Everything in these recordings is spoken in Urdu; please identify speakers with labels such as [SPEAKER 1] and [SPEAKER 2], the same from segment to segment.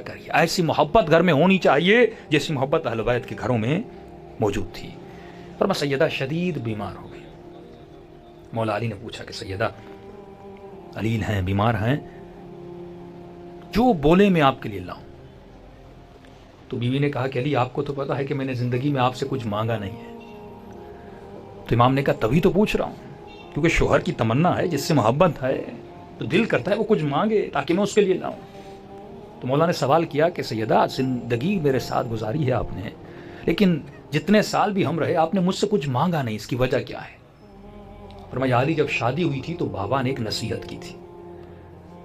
[SPEAKER 1] کریے. ایسی محبت گھر میں ہونی چاہیے جیسی محبت اہل بیت کے گھروں میں موجود تھی. فرمایا سیدہ شدید بیمار ہو گئی. مولا علی نے پوچھا کہ سیدہ علیل ہیں، بیمار ہیں، جو بولے میں آپ کے لیے لاؤں. تو بیوی نے کہا کہ علی آپ کو تو پتا ہے کہ میں نے زندگی میں آپ سے کچھ مانگا نہیں ہے. تو امام نے کہا تبھی تو پوچھ رہا ہوں، کیونکہ شوہر کی تمنا ہے، جس سے محبت ہے تو دل کرتا ہے وہ کچھ مانگے تاکہ میں اس کے لیے لاؤں. تو مولا نے سوال کیا کہ سیدہ زندگی میرے ساتھ گزاری ہے آپ نے، لیکن جتنے سال بھی ہم رہے آپ نے مجھ سے کچھ مانگا نہیں، اس کی وجہ کیا ہے؟ فرمایا علی جب شادی ہوئی تھی تو بابا نے ایک نصیحت کی تھی.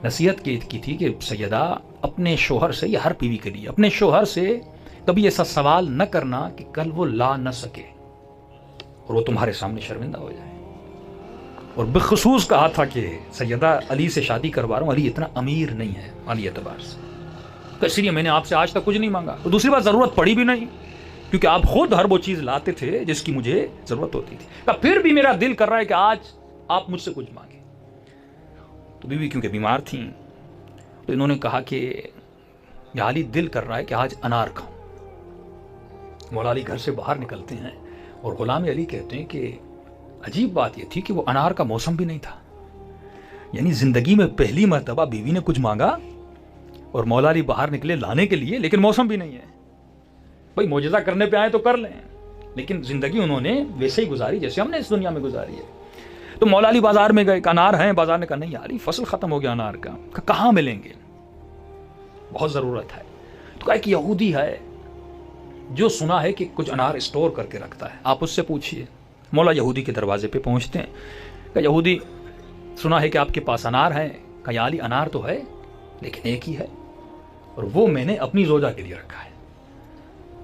[SPEAKER 1] نصیحت کی تھی کہ سیدہ اپنے شوہر سے، یہ ہر بیوی کے لیے، اپنے شوہر سے کبھی ایسا سوال نہ کرنا کہ کل وہ لا نہ سکے اور وہ تمہارے سامنے شرمندہ ہو جائے. اور بخصوص کہا تھا کہ سیدہ علی سے شادی کروا رہا ہوں، علی اتنا امیر نہیں ہے مالی اعتبار سے، تو اس لیے میں نے آپ سے آج تک کچھ نہیں مانگا. اور دوسری بات ضرورت پڑی بھی نہیں، کیونکہ آپ خود ہر وہ چیز لاتے تھے جس کی مجھے ضرورت ہوتی تھی. پھر بھی میرا دل کر رہا ہے کہ آج آپ مجھ سے کچھ مانگیں. تو بیوی کیونکہ بیمار تھیں تو انہوں نے کہا کہ یا علی دل کر رہا ہے کہ آج انار کھاؤں. مولا علی گھر سے باہر نکلتے ہیں اور غلام علی کہتے ہیں کہ عجیب بات یہ تھی کہ وہ انار کا موسم بھی نہیں تھا. یعنی زندگی میں پہلی مرتبہ بیوی نے کچھ مانگا اور مولا علی باہر نکلے لانے کے لیے، لیکن موسم بھی نہیں ہے. بھائی معجزہ کرنے پہ آئے تو کر لیں، لیکن زندگی انہوں نے ویسے ہی گزاری جیسے ہم نے اس دنیا میں گزاری ہے. تو مولا علی بازار میں گئے، انار ہیں، بازار نے کہا نہیں علی فصل ختم ہو گیا انار کا. کہاں ملیں گے؟ بہت ضرورت ہے. تو کہا ایک یہودی ہے جو سنا ہے کہ کچھ انار اسٹور کر کے رکھتا ہے، آپ اس سے پوچھئے. مولا یہودی کے دروازے پہ پہنچتے ہیں کہ یہودی سنا ہے کہ آپ کے پاس انار ہیں. کہا یا علی انار تو ہے لیکن ایک ہی ہے اور وہ میں نے اپنی زوجہ کے لیے رکھا ہے.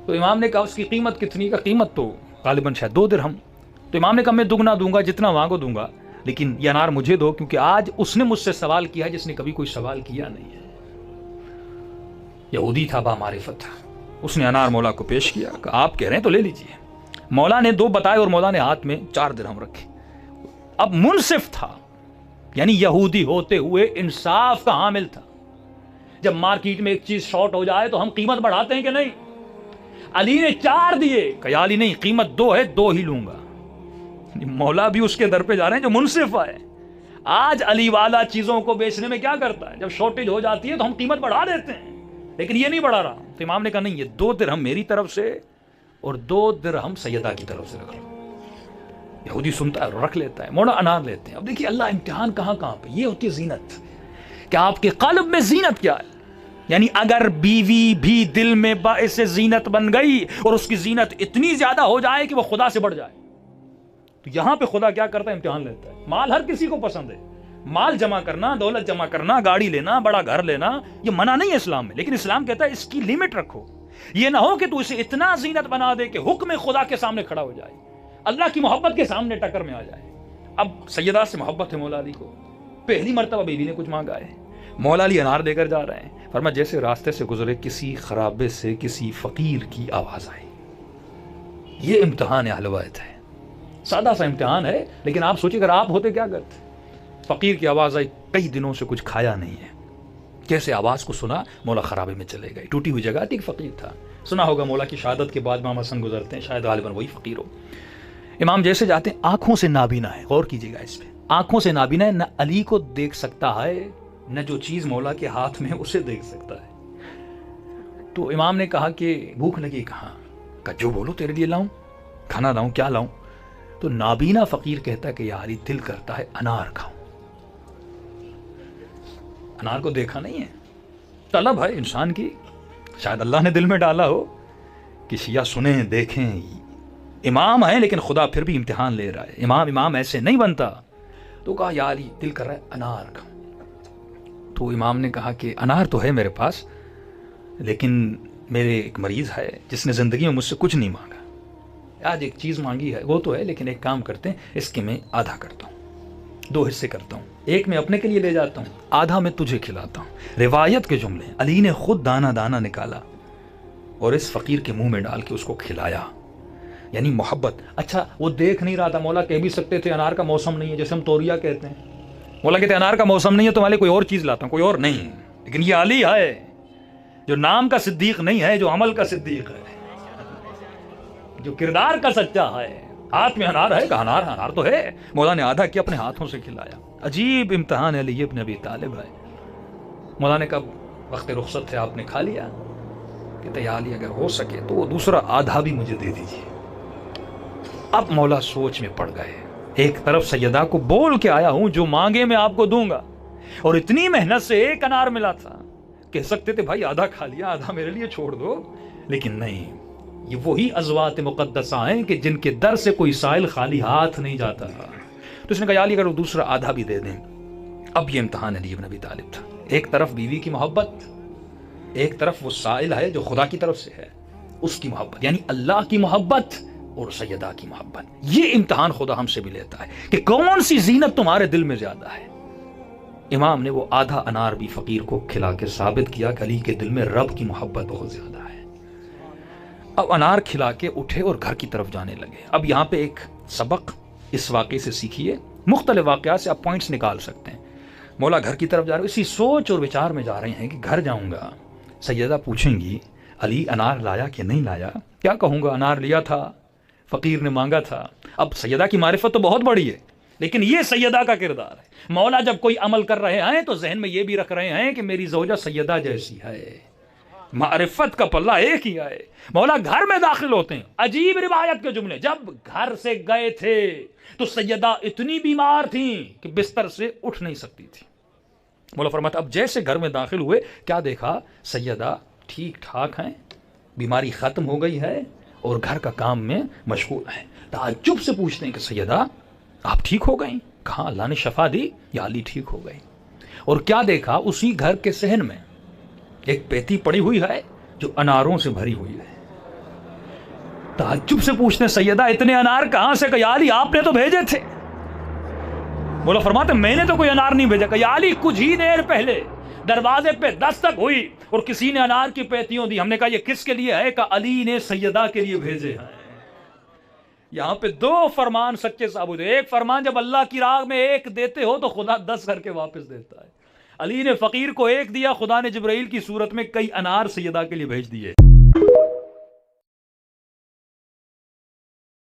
[SPEAKER 1] تو امام نے کہا اس کی قیمت کتنی؟ کا قیمت تو غالباً شاید 2 درہم. تو امام نے کہا میں دگنا دوں گا، جتنا مانگو دوں گا، لیکن یہ انار مجھے دو، کیونکہ آج اس نے مجھ سے سوال کیا ہے جس نے کبھی کوئی سوال کیا نہیں ہے. یہودی تھا، با معرفت، اس نے انار مولا کو پیش کیا. کہا آپ کہہ رہے ہیں تو لے لیجئے. مولا نے 2 بتائے اور مولا نے ہاتھ میں 4 درہم رکھے. اب منصف تھا، یعنی یہودی ہوتے ہوئے انصاف کا حامل تھا. جب مارکیٹ میں ایک چیز شارٹ ہو جائے تو ہم قیمت بڑھاتے ہیں کہ نہیں؟ علی نے 4 دیے. کہا علی نہیں، قیمت 2 ہے، 2 ہی لوں گا. مولا بھی اس کے در پہ جا رہے ہیں جو منصف ہے. آج علی والا چیزوں کو بیچنے میں کیا کرتا ہے؟ جب شارٹیج ہو جاتی ہے تو ہم قیمت بڑھا دیتے ہیں، لیکن یہ نہیں بڑھا رہا. تو امام نے کہا نہیں، یہ 2 درہم میری طرف سے اور 2 درہم سیدہ کی طرف سے رکھ لو. یہودی سنتا ہے، رکھ لیتا ہے. مولا انار لیتے ہیں. اب دیکھیے اللہ امتحان کہاں کہاں پہ. یہ ہوتی ہے زینت، کہ آپ کے قلب میں زینت کیا ہے. یعنی اگر بیوی بھی دل میں باعث زینت بن گئی اور اس کی زینت اتنی زیادہ ہو جائے کہ وہ خدا سے بڑھ جائے، تو یہاں پہ خدا کیا کرتا ہے؟ امتحان لیتا ہے. مال ہر کسی کو پسند ہے، مال جمع کرنا، دولت جمع کرنا، گاڑی لینا، بڑا گھر لینا، یہ منع نہیں ہے اسلام میں، لیکن اسلام کہتا ہے اس کی لمٹ رکھو. یہ نہ ہو کہ تو اسے اتنا زینت بنا دے کہ حکم خدا کے سامنے کھڑا ہو جائے، اللہ کی محبت کے سامنے ٹکر میں آ جائے. اب سیدہ سے محبت ہے مولا علی کو، پہلی مرتبہ بیوی نے کچھ مانگا ہے. مولا علی انار دے کر جا رہے ہیں. فرمایا جیسے راستے سے گزرے کسی خرابے سے کسی فقیر کی آواز آئی. یہ امتحان اہل بیت ہے، سادہ سا امتحان ہے، لیکن آپ سوچیں اگر آپ ہوتے کیا کرتے؟ فقیر کی آواز آئی، کئی دنوں سے کچھ کھایا نہیں ہے. جیسے آواز کو سنا مولا خرابے میں چلے گئے. ٹوٹی ہوئی جگہ تھی، ایک فقیر تھا. سنا ہوگا مولا کی شہادت کے بعد امام حسن گزرتے ہیں، شاید غالباً وہی فقیر ہو. امام جیسے جاتے ہیں، آنکھوں سے نابینا ہے، غور کیجیے گا اس پہ، آنکھوں سے نابینا ہے، نہ علی کو دیکھ سکتا ہے نہ جو چیز مولا کے ہاتھ میں اسے دیکھ سکتا ہے. تو امام نے کہا کہ بھوک لگی کہاں؟ کہا جو بولو تیرے لیے لاؤں، کھانا لاؤں، کیا لاؤں؟ تو نابینا فقیر کہتا ہے کہ یا علی دل کرتا ہے انار کھاؤں. انار کو دیکھا نہیں ہے، طلب ہے انسان کی، شاید اللہ نے دل میں ڈالا ہو کہ شیعہ سنیں دیکھیں. امام ہے لیکن خدا پھر بھی امتحان لے رہا ہے. امام ایسے نہیں بنتا. تو کہا یا علی دل کر رہا ہے انار کھاؤں. تو امام نے کہا کہ انار تو ہے میرے پاس، لیکن میرے ایک مریض ہے جس نے زندگی میں مجھ سے کچھ نہیں مانگا. آج ایک چیز مانگی ہے، وہ تو ہے، لیکن ایک کام کرتے ہیں، اس کے میں آدھا کرتا ہوں، 2 حصے کرتا ہوں. ایک میں اپنے کے لیے لے جاتا ہوں، آدھا میں تجھے کھلاتا ہوں. روایت کے جملے، علی نے خود دانہ دانہ نکالا اور اس فقیر کے منہ میں ڈال کے اس کو کھلایا. یعنی محبت. اچھا وہ دیکھ نہیں رہا تھا، مولا کہہ بھی سکتے تھے انار کا موسم نہیں ہے، جیسے ہم توریا کہتے ہیں. مولا کہتے ہیں انار کا موسم نہیں ہے، تمہارے کوئی اور چیز لاتا ہوں، کوئی اور نہیں. لیکن یہ علی ہے، جو نام کا صدیق نہیں ہے، جو عمل کا صدیق ہے، جو کردار کا سچا ہے۔ ہاتھ میں انار ہے، کہ انار تو ہے، مولا نے آدھا کیا اپنے ہاتھوں سے کھلایا۔ عجیب امتحان علی ابن ابی طالب ہے۔ مولا نے کب وقت رخصت تھے، آپ نے کھا لیا، کہ یا علی اگر ہو سکے تو وہ دوسرا آدھا بھی مجھے دے دیجیے۔ اب مولا سوچ میں پڑ گئے، ایک طرف سیدہ کو بول کے آیا ہوں جو مانگے میں آپ کو دوں گا، اور اتنی محنت سے ایک انار ملا تھا، کہہ سکتے تھے بھائی آدھا کھا لیا، آدھا میرے لیے چھوڑ دو، لیکن نہیں، یہ وہی ازوات مقدسہ ہیں کہ جن کے در سے کوئی سائل خالی ہاتھ نہیں جاتا۔ تو اس نے کہا یا علی اگر وہ دوسرا آدھا بھی دے دیں۔ اب یہ امتحان علی ابن ابی طالب تھا، ایک طرف بیوی کی محبت، ایک طرف وہ سائل ہے جو خدا کی طرف سے ہے، اس کی محبت، یعنی اللہ کی محبت اور سیدہ کی محبت۔ یہ امتحان خدا ہم سے بھی لیتا ہے کہ کون سی زینت تمہارے دل میں زیادہ ہے۔ امام نے وہ آدھا انار بھی فقیر کو کھلا کے ثابت کیا کہ علی کے دل میں رب کی محبت بہت زیادہ ہے۔ اب انار کھلا کے اٹھے اور گھر کی طرف جانے لگے۔ اب یہاں پہ ایک سبق اس واقعے سے سیکھیے، مختلف واقعات سے آپ پوائنٹس نکال سکتے ہیں۔ مولا گھر کی طرف جا رہے، اسی سوچ اور وچار میں جا رہے ہیں کہ گھر جاؤں گا، سیدہ پوچھیں گی علی انار لایا کہ نہیں لایا، کیا کہوں گا؟ انار لیا تھا، فقیر نے مانگا تھا۔ اب سیدہ کی معرفت تو بہت بڑی ہے، لیکن یہ سیدہ کا کردار ہے۔ مولا جب کوئی عمل کر رہے ہیں تو ذہن میں یہ بھی رکھ رہے ہیں کہ میری زوجہ سیدہ جیسی ہے، معرفت کا پلہ ایک ہی ہے۔ مولا گھر میں داخل ہوتے ہیں، عجیب روایت کے جملے، جب گھر سے گئے تھے تو سیدہ اتنی بیمار تھیں کہ بستر سے اٹھ نہیں سکتی تھی۔ مولا فرماتا اب جیسے گھر میں داخل ہوئے، کیا دیکھا؟ سیدہ ٹھیک ٹھاک ہیں، بیماری ختم ہو گئی ہے اور گھر کا کام میں مشغول ہیں۔ تعجب سے پوچھتے ہیں کہ سیدہ آپ ٹھیک ہو گئیں؟ کہاں اللہ نے شفا دی، یا علی ٹھیک ہو گئی۔ اور کیا دیکھا؟ اسی گھر کے صحن میں ایک پیتی پڑی ہوئی ہے جو اناروں سے بھری ہوئی ہے۔ تعجب سے پوچھتے ہیں سیدہ اتنے انار کہاں سے؟ کہ یا علی آپ نے تو بھیجے تھے۔ مولا فرماتے میں نے تو کوئی انار نہیں بھیجا۔ کہ یا علی کچھ ہی دیر پہلے دروازے پہ دستک ہوئی اور کسی نے انار کی پیتیوں دی، ہم نے کہا یہ کس کے لیے ہے؟ کہ علی نے سیدہ کے لیے بھیجے ہیں۔ یہاں پہ دو فرمان سچے ثابت ہیں۔ ایک فرمان جب اللہ کی راہ میں ایک دیتے ہو تو خدا 10 کر کے واپس دیتا ہے۔ علی نے فقیر کو ایک دیا، خدا نے جبرائیل کی صورت میں کئی انار سیدہ کے لیے بھیج دیے۔